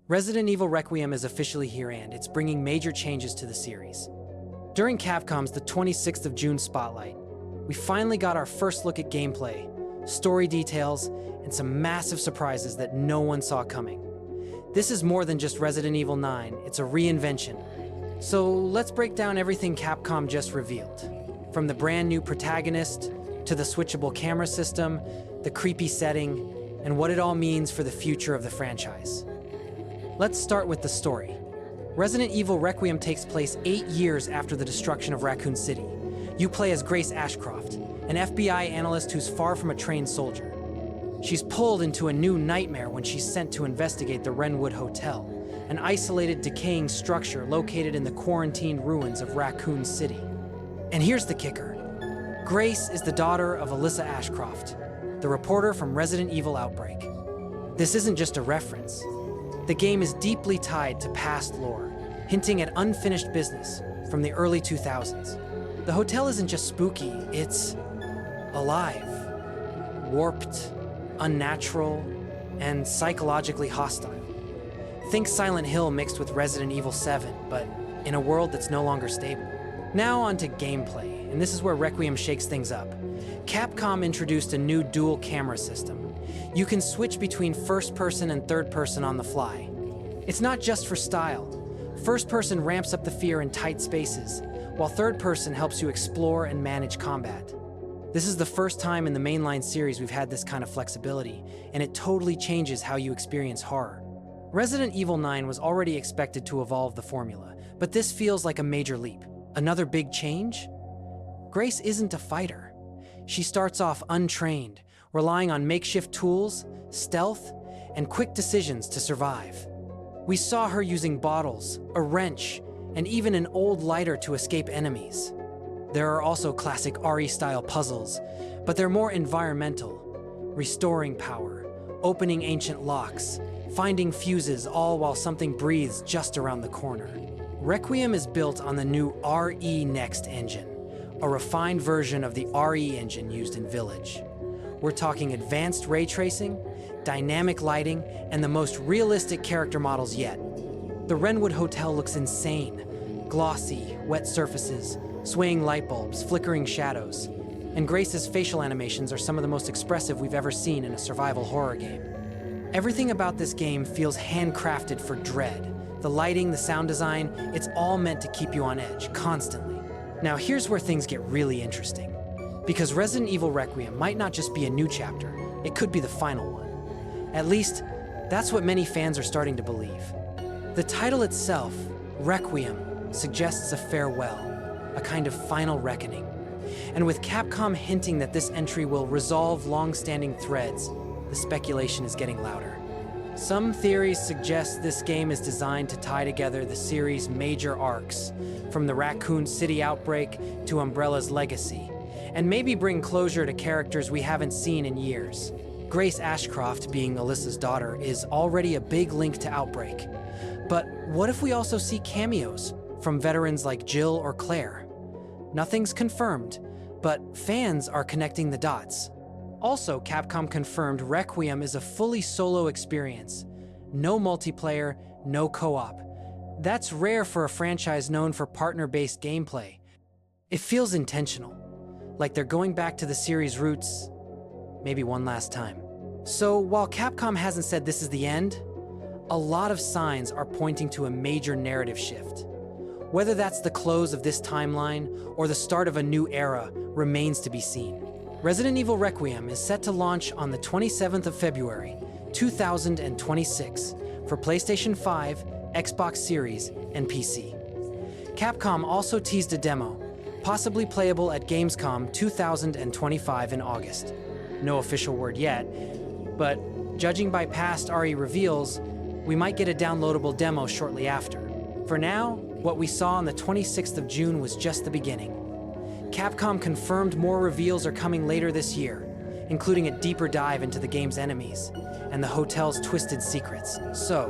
Resident Evil Requiem is officially here and it's bringing major changes to the series. During Capcom's the 26th of June spotlight, we finally got our first look at gameplay, story details, and some massive surprises that no one saw coming. This is more than just Resident Evil 9, it's a reinvention. So let's break down everything Capcom just revealed. From the brand new protagonist, to the switchable camera system, the creepy setting, and what it all means for the future of the franchise. Let's start with the story. Resident Evil Requiem takes place 8 years after the destruction of Raccoon City. You play as Grace Ashcroft, an FBI analyst who's far from a trained soldier. She's pulled into a new nightmare when she's sent to investigate the Wrenwood Hotel, an isolated, decaying structure located in the quarantined ruins of Raccoon City. And here's the kicker. Grace is the daughter of Alyssa Ashcroft, the reporter from Resident Evil Outbreak. This isn't just a reference. The game is deeply tied to past lore, hinting at unfinished business from the early 2000s. The hotel isn't just spooky, it's alive, warped, unnatural, and psychologically hostile. Think Silent Hill mixed with Resident Evil 7, but in a world that's no longer stable. Now onto gameplay, and this is where Requiem shakes things up. Capcom introduced a new dual camera system. You can switch between first person and third person on the fly. It's not just for style. First person ramps up the fear in tight spaces, while third person helps you explore and manage combat. This is the first time in the mainline series we've had this kind of flexibility, and it totally changes how you experience horror. Resident Evil 9 was already expected to evolve the formula, but this feels like a major leap. Another big change? Grace isn't a fighter. She starts off untrained, relying on makeshift tools, stealth, and quick decisions to survive. We saw her using bottles, a wrench, and even an old lighter to escape enemies. There are also classic eerie-style puzzles, but they're more environmental, restoring power, opening ancient locks, finding fuses, all while something breathes just around the corner. Requiem is built on the new RE Next engine, a refined version of the RE engine used in Village. We're talking advanced ray tracing, dynamic lighting, and the most realistic character models yet. The Wrenwood Hotel looks insane. Glossy, wet surfaces, swaying light bulbs, flickering shadows. And Grace's facial animations are some of the most expressive we've ever seen in a survival horror game. Everything about this game feels handcrafted for dread. The lighting, the sound design, it's all meant to keep you on edge, constantly. Now here's where things get really interesting. Because Resident Evil Requiem might not just be a new chapter, it could be the final one. At least, that's what many fans are starting to believe. The title itself, Requiem, suggests a farewell, a kind of final reckoning. And with Capcom hinting that this entry will resolve long-standing threads, the speculation is getting louder. Some theories suggest this game is designed to tie together the series' major arcs, from the Raccoon City outbreak to Umbrella's legacy, and maybe bring closure to characters we haven't seen in years. Grace Ashcroft, being Alyssa's daughter, is already a big link to Outbreak. But what if we also see cameos from veterans like Jill or Claire? Nothing's confirmed, but fans are connecting the dots. Also, Capcom confirmed Requiem is a fully solo experience. No multiplayer, no co-op. That's rare for a franchise known for partner-based gameplay. It feels intentional, like they're going back to the series' roots, maybe one last time. So while Capcom hasn't said this is the end, a lot of signs are pointing to a major narrative shift. Whether that's the close of this timeline or the start of a new era remains to be seen. Resident Evil Requiem is set to launch on the 27th of February, 2026 for PlayStation 5, Xbox Series, and PC. Capcom also teased a demo, possibly playable at Gamescom 2025 in August. No official word yet, but judging by past RE reveals, we might get a downloadable demo shortly after. For now, what we saw on the 26th of June was just the beginning. Capcom confirmed more reveals are coming later this year, including a deeper dive into the game's enemies and the hotel's twisted secrets. So,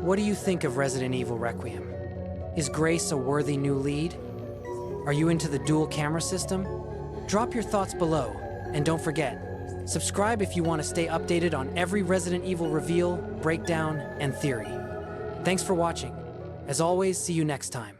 what do you think of Resident Evil Requiem? Is Grace a worthy new lead? Are you into the dual camera system? Drop your thoughts below, and don't forget, subscribe if you want to stay updated on every Resident Evil reveal, breakdown, and theory. Thanks for watching. As always, see you next time.